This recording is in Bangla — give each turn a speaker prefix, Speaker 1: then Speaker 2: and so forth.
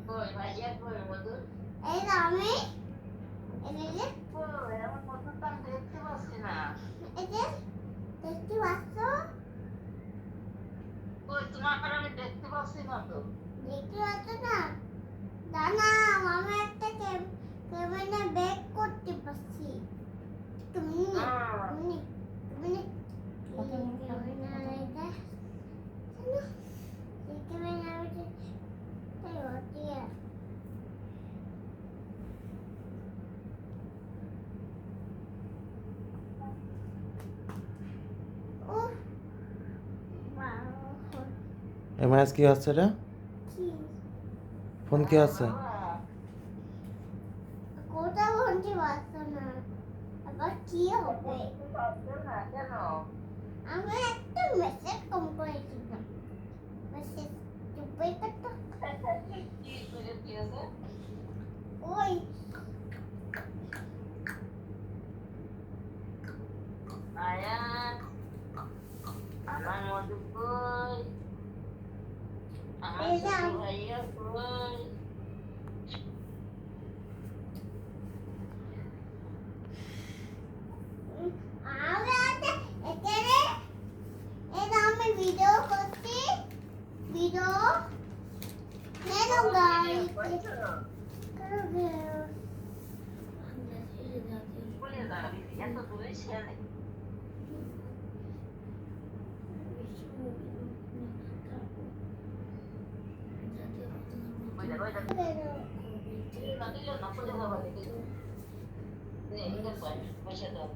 Speaker 1: কই ভাইয়া কই মধু?
Speaker 2: এই যে আমি এই যে
Speaker 1: কই আমার মধু তো আমি দেখতে পাচ্ছি না।
Speaker 2: এই যে দেখতে পাচ্ছ?
Speaker 1: কই তোমার আমি দেখতে পাচ্ছি না তো।
Speaker 2: দেখতে পাচ্ছ না? দানা আমি একটা ক্যামেরা ব্যাক করতে পারছি। তুমি
Speaker 1: আহ,
Speaker 2: তুমি তুমি ক্যামেরা এটা এই ক্যামেরা এটা তাই হচ্ছে ও বাবা
Speaker 3: এমআইএস কি হচ্ছে রে?
Speaker 2: কি
Speaker 3: ফোন কি হচ্ছে?
Speaker 1: বাবা,
Speaker 2: কোথাও বলতে পারছো না আবার কি হবে
Speaker 1: দেখতে পাচ্ছ না কেন?
Speaker 2: আমি একটা মেসেজ কম করেছিলাম মেসেজ চুপে করতো
Speaker 1: কি করে দিয়েছে?
Speaker 2: ওই
Speaker 1: আয়ান, আমার মধু কই? আমার
Speaker 2: এই যে
Speaker 1: ছোট ভাইয়া কই?
Speaker 2: আমি একটা এখানে এই যে আমি ভিডিও করছি ভিডিও নেনো গাইস
Speaker 1: করছো? বলে যাবি, এত দূরে ছেলে। ওইটা, ওইটা, দিল না, দিল না, বলে যাবা দেখে। নে, এটা কর, বসে দাও।